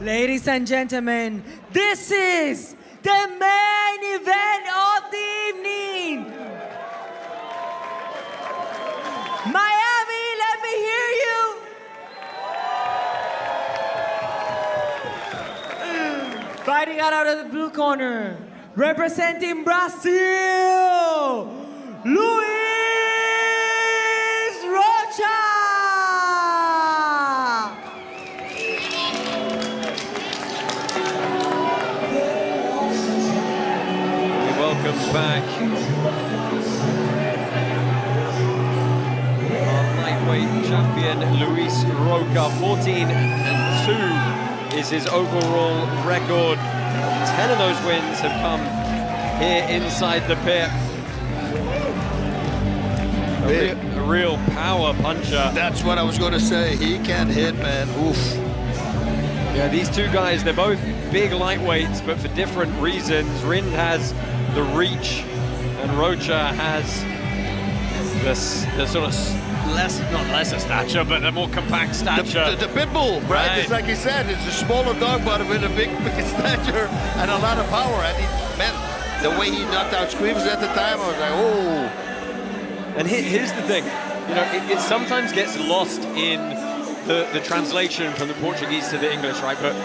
Ladies and gentlemen, this is the main event of the evening. Miami, let me hear you. Fighting out of the blue corner, representing Brazil, Luis Rocha. Welcome back. Our lightweight champion, Luis Rocha, 14-2 is his overall record. 10 of those wins have come here inside the pit. A real power puncher. That's what I was going to say. He can hit, man. Oof. Yeah, these two guys, they're both big lightweights, but for different reasons. Rind has the reach, and Rocha has the sort of not lesser stature, but a more compact stature. The pit bull, right? It's like he said, it's a smaller dog, but with a big stature and a lot of power. And man, the way he knocked out Screamers at the time, I was like, oh. And here's the thing, you know, it sometimes gets lost in the translation from the Portuguese to the English, right? But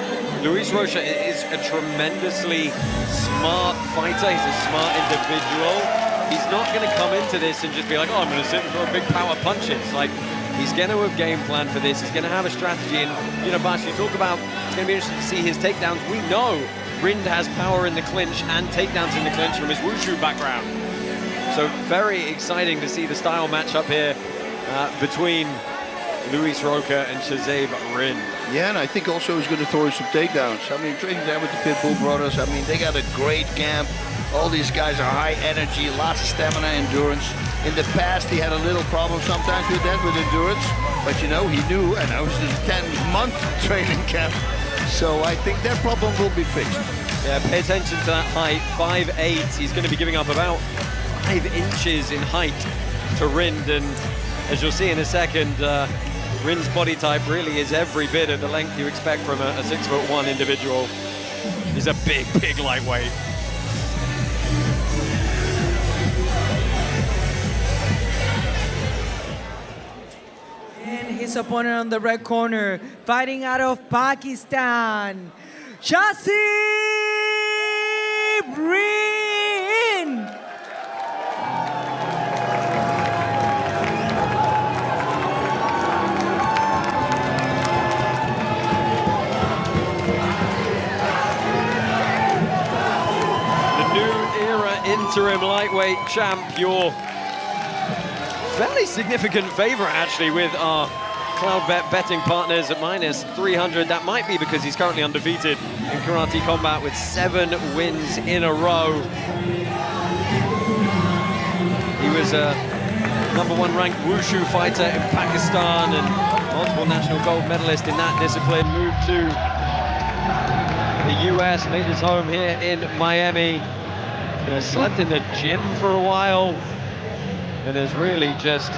Luis Rocha is a tremendously smart fighter. He's a smart individual. He's not going to come into this and just be like, oh, I'm going to sit and throw big power punches. Like, he's going to have game plan for this. He's going to have a strategy. And, you know, Bas, you talk about, it's going to be interesting to see his takedowns. We know Rind has power in the clinch and takedowns in the clinch from his wushu background. So very exciting to see the style match up here between Luis Rocha and Shahzaib Rind. Yeah, and I think also he's going to throw some takedowns. I mean, training there with the Pitbull brothers, I mean, they got a great camp. All these guys are high energy, lots of stamina, endurance. In the past, he had a little problem sometimes with that, with endurance. But, you know, he knew, and that was his 10-month training camp. So I think that problem will be fixed. Yeah, pay attention to that height, 5'8". He's going to be giving up about 5 inches in height to Rind. And as you'll see in a second, Rind's body type really is every bit of the length you expect from a 6'1" individual. He's a big, big lightweight. And his opponent on the red corner, fighting out of Pakistan, Shahzaib Rind. Interim lightweight champ, your fairly significant favorite actually with our Cloudbet betting partners at -300. That might be because he's currently undefeated in karate combat with 7 wins in a row. He was a #1 ranked wushu fighter in Pakistan and multiple national gold medalist in that discipline. Moved to the US, made his home here in Miami. Slept in the gym for a while and has really just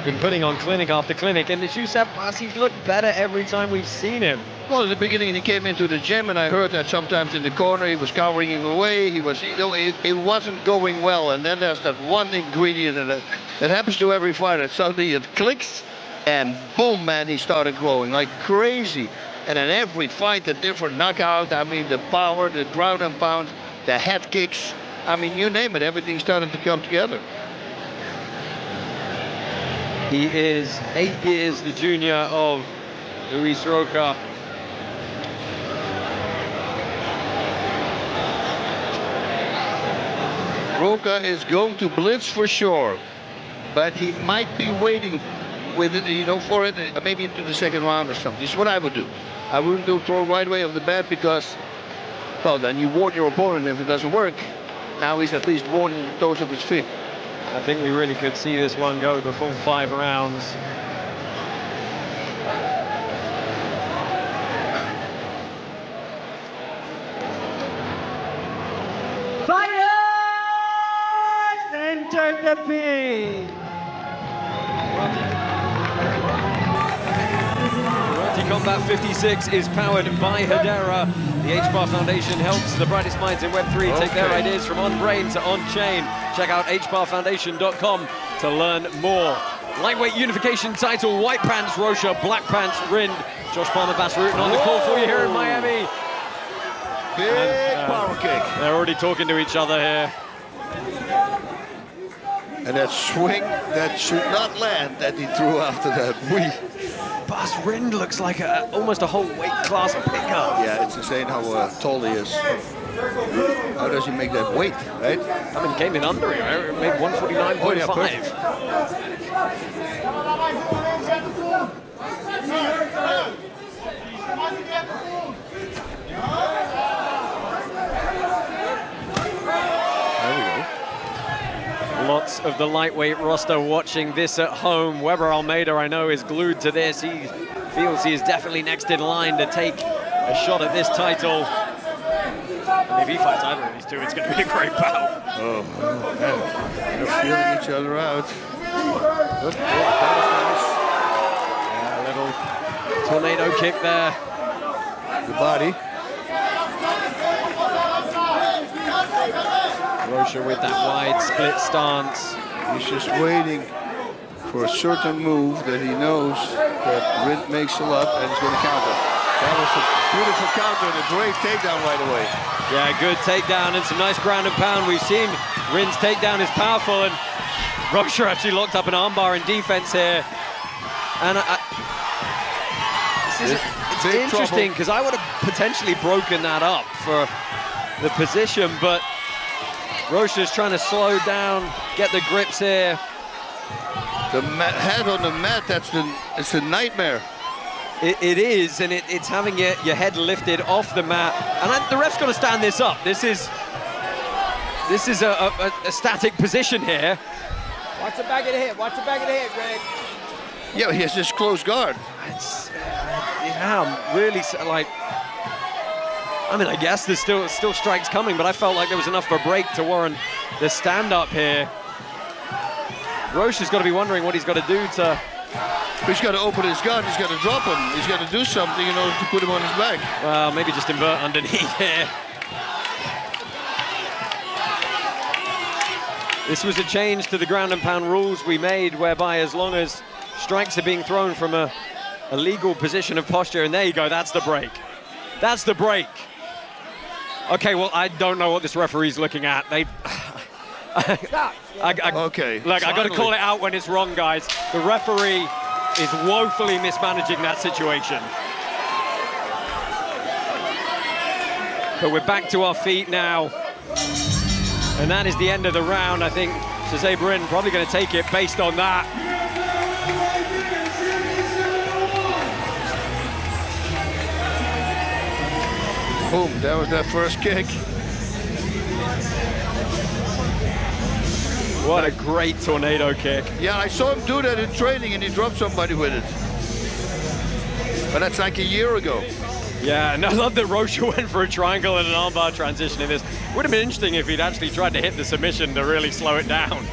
been putting on clinic after clinic. And as you said, he's looked better every time we've seen him. Well, in the beginning, he came into the gym, and I heard that sometimes in the corner he was cowering him away. He was, you know, it wasn't going well. And then there's that one ingredient that happens to every fighter. Suddenly it clicks, and boom, man, he started growing like crazy. And then every fight, a different knockout. I mean, the power, the ground and pound, the head kicks. I mean, you name it, everything started to come together. He is 8 years the junior of Luis Rocha. Rocha is going to blitz for sure, but he might be waiting with it, you know, for it, maybe into the second round or something. This is what I would do. I wouldn't do throw right away off the bat because, well, then you warn your opponent if it doesn't work. Now he's at least warning the toes of his feet. I think we really could see this one go the full 5 rounds. Fighters, enter the pit. Combat 56 is powered by Hedera. The H-Bar Foundation helps the brightest minds in Web3 take their ideas from on-brain to on-chain. Check out hbarfoundation.com to learn more. Lightweight unification title, white pants Rocha, black pants Rind. Josh Palmer Bass rooting on the call for you here in Miami. Big power kick. They're already talking to each other here. And that swing that should not land that he threw after that. Bass Rind looks like almost a whole weight class pickup. Yeah, it's insane how tall he is. How does he make that weight, right? I mean, he came in under him. It made 149.5. Lots of the lightweight roster watching this at home. Weber Almeida, I know, is glued to this. He feels he is definitely next in line to take a shot at this title. And if he fights either of these two, it's going to be a great bout. Oh, man. They're feeling each other out. Good. Yeah, a little tornado kick there. The body. Rocha with that wide split stance. He's just waiting for a certain move that he knows that Rind makes a lot and he's going to counter. That was a beautiful counter and a great takedown right away. Yeah, good takedown and some nice ground and pound. We've seen Rind's takedown is powerful, and Rocha actually locked up an armbar in defense here. And it's interesting because I would have potentially broken that up for the position, but Rocha's trying to slow down, get the grips here. The head on the mat, it's a nightmare. It is, and it's having your head lifted off the mat. And the ref's got to stand this up. This is a static position here. Watch the back of the head. Watch the back of the head, Greg. Yeah, he has this close guard. Yeah, I'm really like. I mean, I guess there's still strikes coming, but I felt like there was enough of a break to warrant the stand-up here. Rocha's got to be wondering what he's got to do to... He's got to open his guard, he's got to drop him. He's got to do something in order to put him on his back. Well, maybe just invert underneath here. This was a change to the ground and pound rules we made, whereby as long as strikes are being thrown from a legal position of posture, and there you go, that's the break. That's the break. Okay, well, I don't know what this referee's looking at. Stop. Okay. Look, I got to call it out when it's wrong, guys. The referee is woefully mismanaging that situation. But we're back to our feet now. And that is the end of the round. I think Shahzaib Rind probably going to take it based on that. Boom, that was that first kick. What a great tornado kick. Yeah, I saw him do that in training and he dropped somebody with it. But that's like a year ago. Yeah, and I love that Rocha went for a triangle and an armbar transition in this. Would have been interesting if he'd actually tried to hit the submission to really slow it down.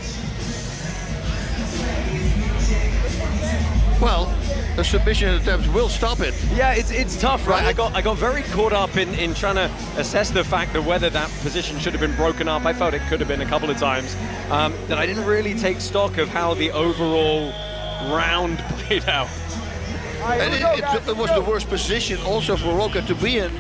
Well, the submission attempts will stop it. Yeah, it's tough, right? I got very caught up in trying to assess the fact of whether that position should have been broken up. I felt it could have been a couple of times. That I didn't really take stock of how the overall round played out. And it was the worst position also for Rocha to be in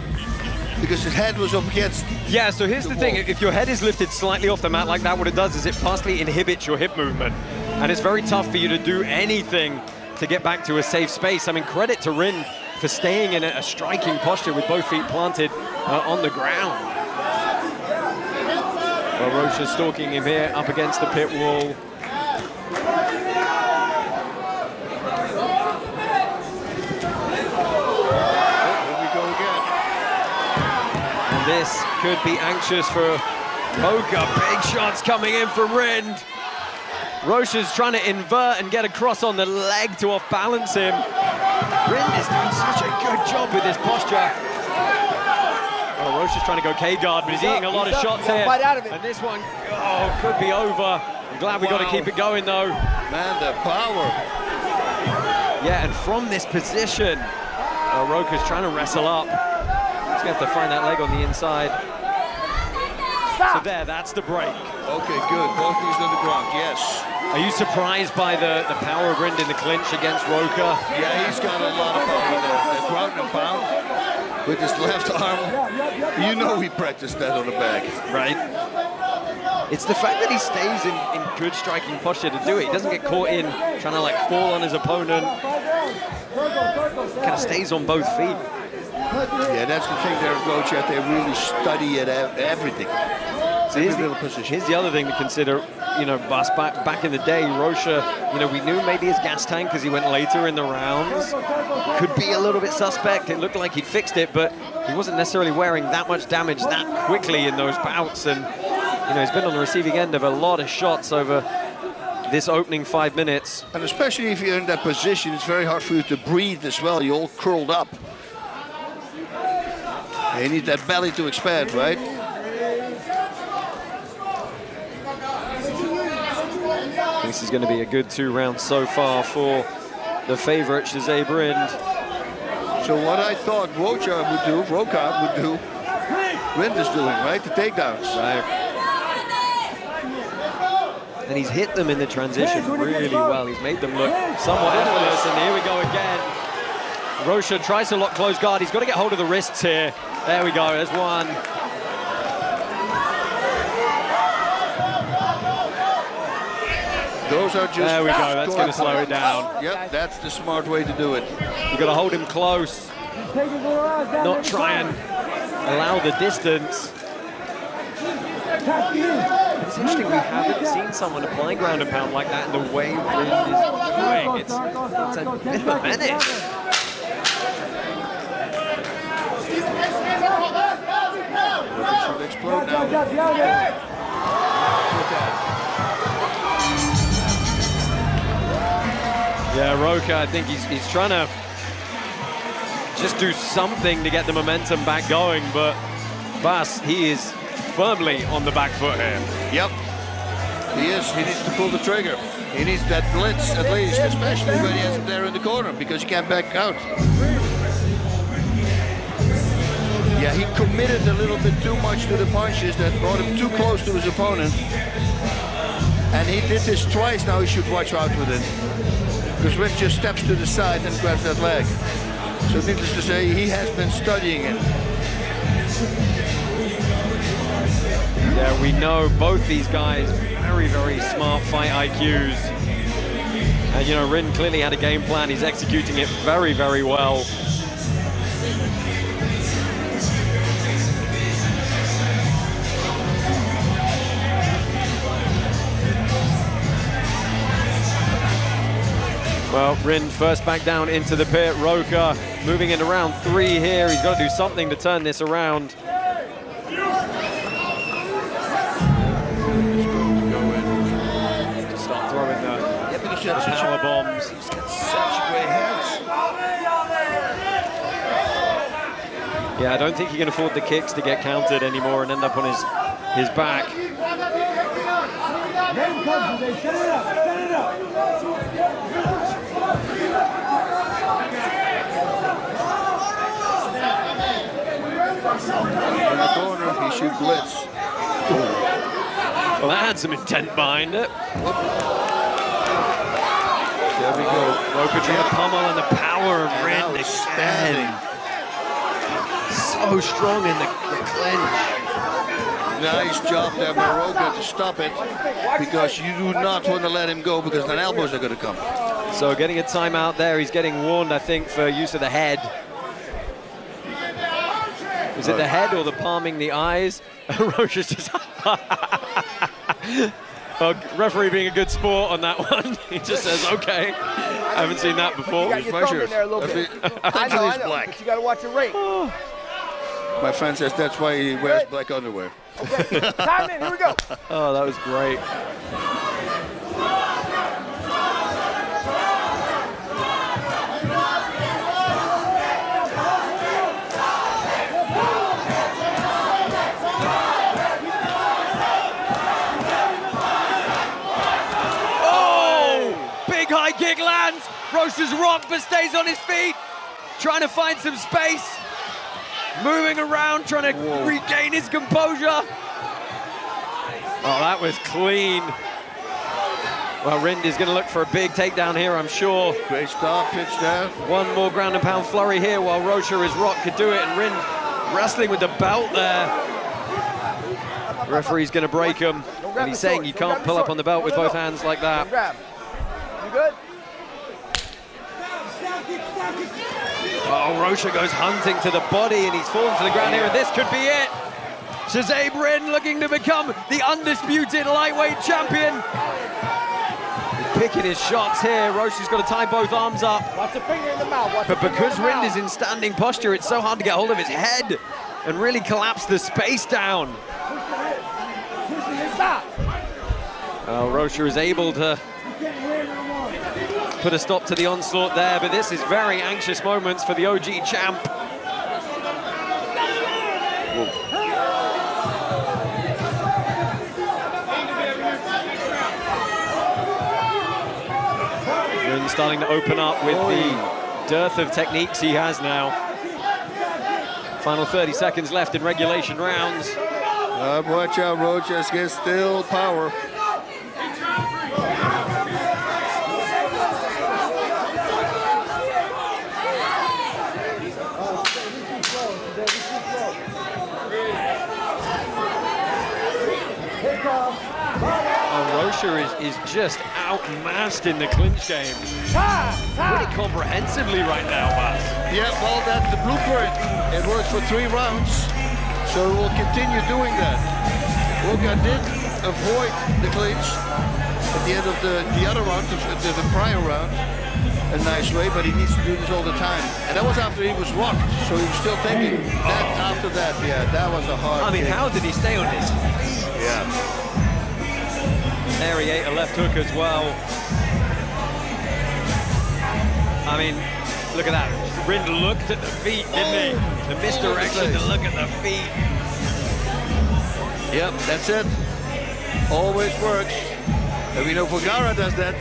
because his head was up against. Yeah, so here's the thing. If your head is lifted slightly off the mat like that, what it does is it partially inhibits your hip movement. And it's very tough for you to do anything to get back to a safe space. I mean, credit to Rind for staying in a striking posture with both feet planted on the ground. Well, Rocha stalking him here up against the pit wall. Here we go again. And this could be anxious for Rocha. Big shots coming in from Rind. Rocha's trying to invert and get across on the leg to off-balance him. Rind is doing such a good job with his posture. Oh, Rocha's trying to go K-guard, but he's eating a lot of shots here. And this one, could be over. I'm glad we got to keep it going, though. Man, the power. Yeah, and from this position, Rocha's trying to wrestle up. He's going to have to find that leg on the inside. So there, that's the break. Okay, good. Both knees on the ground, yes. Are you surprised by the power of Rind in the clinch against Rocha? Yeah, he's got a lot of power there. The ground and pound with his left arm. You know he practiced that on the back. Right. It's the fact that he stays in good striking posture to do it. He doesn't get caught in trying to like fall on his opponent. Kind of stays on both feet. Yeah, that's the thing there at Rocha. They really study it, everything. So here's the other thing to consider, you know, Bas, back in the day, Rocha, you know, we knew maybe his gas tank, because he went later in the rounds, could be a little bit suspect. It looked like he'd fixed it, but he wasn't necessarily wearing that much damage that quickly in those bouts. And, you know, he's been on the receiving end of a lot of shots over this opening 5 minutes. And especially if you're in that position, it's very hard for you to breathe as well. You're all curled up. You need that belly to expand, right? This is going to be a good 2 rounds so far for the favorite, Shahzaib Rind. So what I thought Rocha would do, Rind is doing, right? The takedowns. Right. And he's hit them in the transition really well. He's made them look somewhat effortless, and here we go again. Rocha tries to lock close guard. He's got to get hold of the wrists here. There we go, there's one. Those are just... There we go, that's going to slow it down. Yep, that's the smart way to do it. You've got to hold him close. Not try and allow the distance. It's interesting, we haven't seen someone applying ground and pound like that in the way Rind is doing. It's a bit of a menace. Should explode now. Yeah, Rocha, I think he's trying to just do something to get the momentum back going, but Bas, he is firmly on the back foot here. Yep, he is. He needs to pull the trigger. He needs that blitz at least, especially when he has it there in the corner, because he can't back out. Yeah, he committed a little bit too much to the punches that brought him too close to his opponent. And he did this twice now. He should watch out with it. Because Rind just steps to the side and grabs that leg. So needless to say, he has been studying it. Yeah, we know both these guys, very, very smart fight IQs. And, you know, Rind clearly had a game plan. He's executing it very, very well. Well, Rind first back down into the pit. Rocha moving into round 3 here. He's got to do something to turn this around. Just start throwing the power bombs. He's got such great hands. Yeah, I don't think he can afford the kicks to get countered anymore and end up on his back. In the corner, he should blitz. Well, that had some intent behind it. There we go. Rocha trying to pummel, and the power of Rind again. So strong in the clinch. Nice job there by Rocha to stop it, because you do not want to let him go, because then elbows are going to come. So getting a timeout there. He's getting warned, I think, for use of the head. Is it the head or the palming the eyes? Rocha's just... Well, referee being a good sport on that one. He just says, okay. I haven't seen that before. You got your thumb in there a little bit. I know, black. but you got to watch your rate. My friend says that's why he wears black underwear. Okay, time in, here we go. Oh, that was great. High kick lands. Rocha's rocked but stays on his feet. trying to find some space. Moving around, trying to regain his composure. Oh, that was clean. Well, Rind is going to look for a big takedown here, I'm sure. Great start, pitch there. One more ground and pound flurry here while Rocha is Rock could do it, and Rind wrestling with the belt there. The referee's going to break him, and he's saying you can't pull up on the belt with both hands like that. You good? Oh, Rocha goes hunting to the body, and he's fallen to the ground here, and this could be it. Shahzaib Rind looking to become the undisputed lightweight champion. He's picking his shots here. Rocha's got to tie both arms up. Watch the finger in the mouth. But because Rind is in standing posture, it's so hard to get hold of his head and really collapse the space down. Stop. Rocha is able to put a stop to the onslaught there, but this is very anxious moments for the OG champ. Rind starting to open up with the dearth of techniques he has now. Final 30 seconds left in regulation rounds. Watch out, Rocha's gets still power. Rocha is just outmatched in the clinch game. Pretty comprehensively right now, Bas. Yeah, well, that's the blueprint. It works for 3 rounds, so we'll continue doing that. Rocha did avoid the clinch at the end of the other round, the prior round, a nice way, but he needs to do this all the time. And that was after he was rocked, so he was still taking that after that. Yeah, that was a hard I mean, kick. how did he stay on his feet? Yeah. There he ate a left hook as well. I mean, look at that. Rind looked at the feet, didn't he? The misdirection to look at the feet. Yep, that's it. Always works. And we know Vergara does that.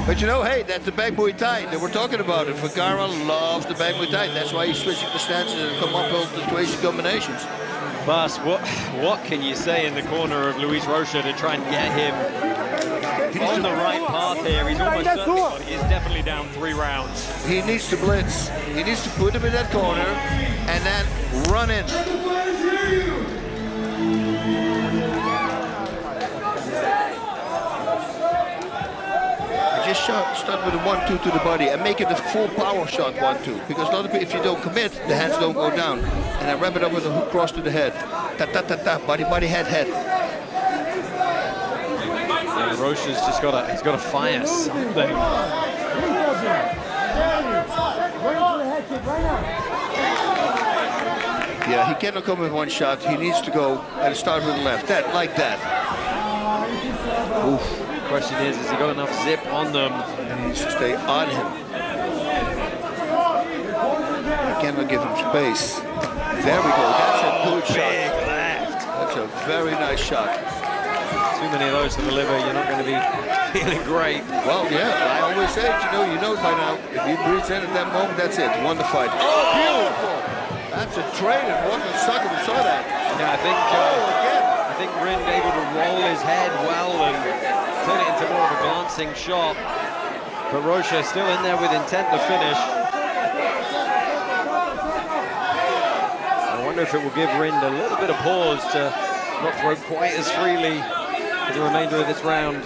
But you know, hey, that's the back Muay Thai. They were talking about it. Vergara loves the back Muay Thai. That's why he's switching the stances and come up with the crazy combinations. Bas, what can you say in the corner of Luis Rocha to try and get him on the right path here? He's almost certainly got it. He's definitely down 3 rounds. He needs to blitz. He needs to put him in that corner and then run in. Just start with a 1-2 to the body and make it a full power shot 1-2. Because a lot of people, if you don't commit, the hands don't go down. And then wrap it up with a hook cross to the head. Ta-ta-ta-ta, body, head. Yeah, Rocha's just got to fire something. Yeah, he cannot come with one shot. He needs to go and start with the left. Like that. Oof. Question is he got enough zip on them? And he needs to stay on him. I cannot give him space. There we go. That's a good shot. Big left. That's a very nice shot. Too many of those to the liver, you're not going to be feeling great. Well, yeah, I always say it, you know it by now. If he breathes in at that moment, that's it. Won the fight. Oh, beautiful! That's a trade, and what a sucker who saw that. Yeah, I think Rind able to roll his head well and turn it into more of a glancing shot. But Rocha still in there with intent to finish. I wonder if it will give Rind a little bit of pause to not throw quite as freely for the remainder of this round.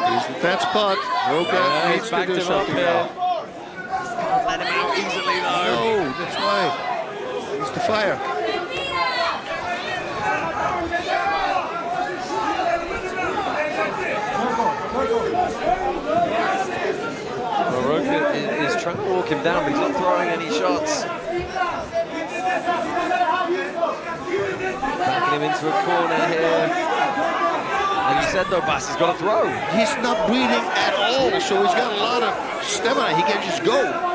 He's the fat spot. Rocha needs to do something now. Can't let him out easily though. No, that's why. He's the fire. Well, Rocha is trying to walk him down, but he's not throwing any shots. Backing him into a corner here. Like you said though, Bas has got to throw. He's not breathing at all, so he's got a lot of stamina. He can just go.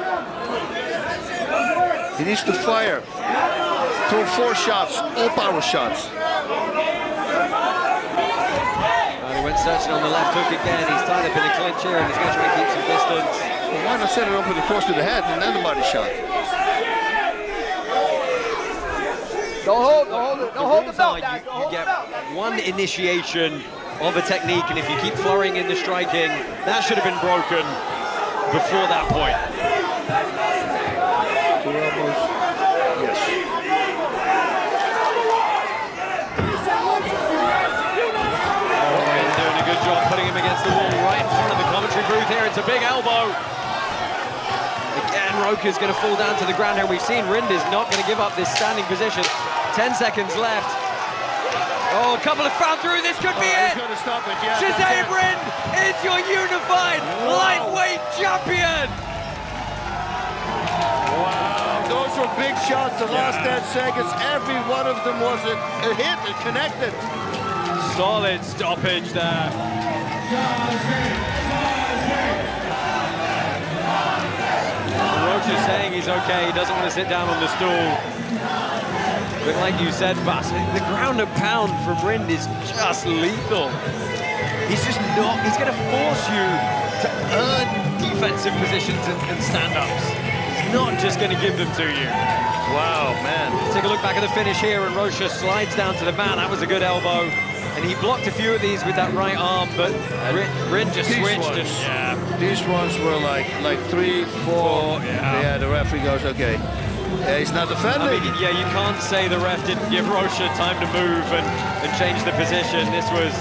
He needs to fire. Throw 4 shots, all power shots. searching on the left hook again. He's tied up in a clinch here and he's going to try and keep some distance. Well, why not set it up with a cross to the head and then the body shot? Don't hold it. Don't hold the belt, guys. You Don't hold the get belt. one initiation of a technique, and if you keep flurrying in the striking, that should have been broken before that point. Two elbows. Yes. Rind doing a good job putting him against the wall right in front of the commentary booth here. It's a big elbow. Again, Rocha's going to fall down to the ground here. We've seen Rind is not going to give up this standing position. 10 seconds left. Oh, a couple have found through. This could be it. He's going to stop it, yeah. Shahzaib Rind is your unified lightweight champion. Wow, those were big shots. The last 10 seconds, every one of them was a hit, it connected. Solid stoppage there. Rocha's saying he's okay. He doesn't want to sit down on the stool. But like you said, Bas, the ground and pound from Rind is just lethal. He's just not, he's going to force you to earn defensive positions and stand-ups. He's not just going to give them to you. Wow, man. Let's take a look back at the finish here, and Rocha slides down to the mat. That was a good elbow. And he blocked a few of these with that right arm, but Rind just switched. These ones were like 3, 4. Yeah, the referee goes, okay. Yeah, he's not defending. I mean, yeah, you can't say the ref didn't give Rocha time to move and change the position. This was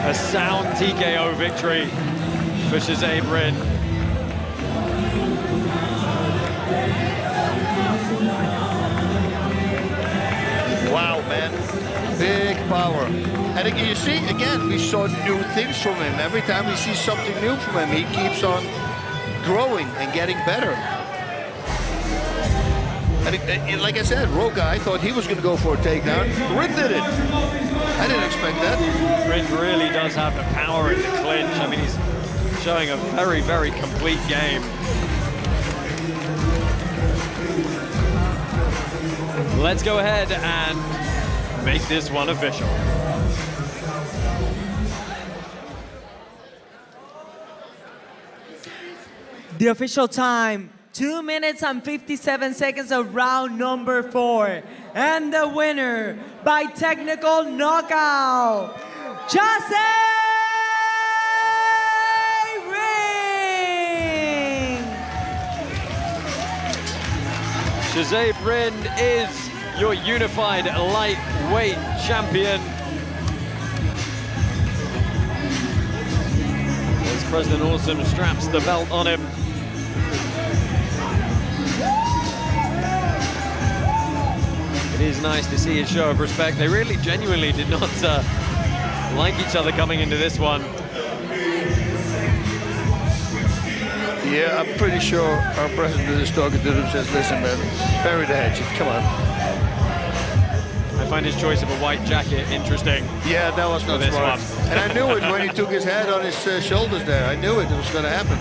a sound TKO victory for Shahzaib Rind. Wow, man. Big power. And you see, again, we saw new things from him. Every time we see something new from him, he keeps on growing and getting better. And like I said, Rocha, I thought he was going to go for a takedown. Rind did it. I didn't expect that. Rind really does have the power in the clinch. I mean, he's showing a very, very complete game. Let's go ahead and make this one official. The official time, 2 minutes and 57 seconds of round number 4. And the winner by technical knockout, Shahzaib Rind! Shahzaib Rind is your unified lightweight champion. As President Awesome straps the belt on him. It is nice to see a show of respect. They really genuinely did not like each other coming into this one. Yeah, I'm pretty sure our president is talking to them, says, listen, man, bury the hatchet, come on. I find his choice of a white jacket interesting. Yeah, that was not smart. And I knew it when he took his head on his shoulders there. I knew it was going to happen.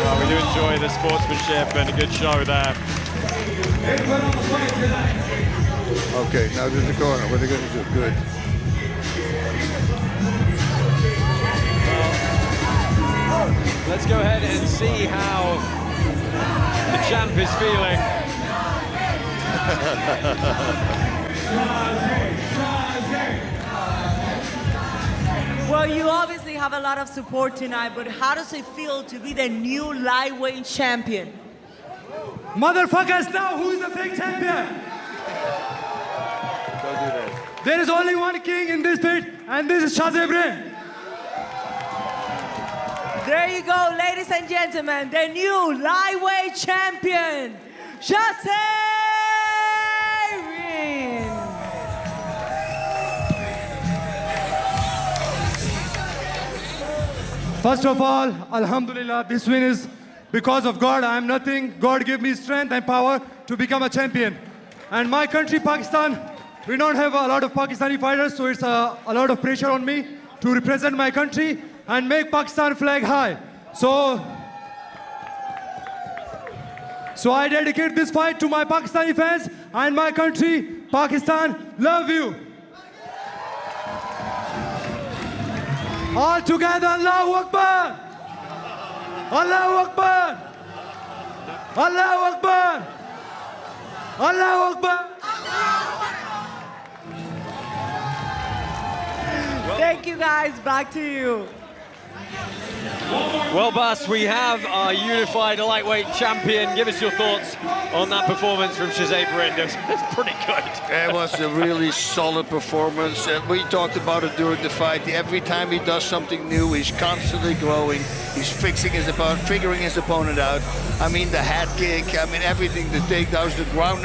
Well, we do enjoy the sportsmanship and a good show there. Okay, now to the corner. What are they going to do? Good. Well, let's go ahead and see how the champ is feeling. Well, you obviously have a lot of support tonight, but how does it feel to be the new lightweight champion? Motherfuckers, now who is the fake champion? Don't do that. There is only one king in this pit, and this is Shahzaib Rind. There you go, ladies and gentlemen, the new lightweight champion, Shahzaib Rind. First of all, Alhamdulillah, this win is because of God. I am nothing. God gave me strength and power to become a champion. And my country, Pakistan, we don't have a lot of Pakistani fighters, so it's a lot of pressure on me to represent my country and make Pakistan flag high. So I dedicate this fight to my Pakistani fans and my country, Pakistan. Love you. All together, Allahu Akbar! Allahu Akbar! Allahu Akbar! Allahu Akbar! Thank you guys, back to you. Well, Bas, we have our unified lightweight champion. Give us your thoughts on that performance from Shahzaib Rind. It's pretty good. It was a really solid performance. We talked about it during the fight. Every time he does something new, he's constantly growing. He's fixing his opponent, figuring his opponent out. I mean, the head kick, I mean, everything, the takedowns, the ground.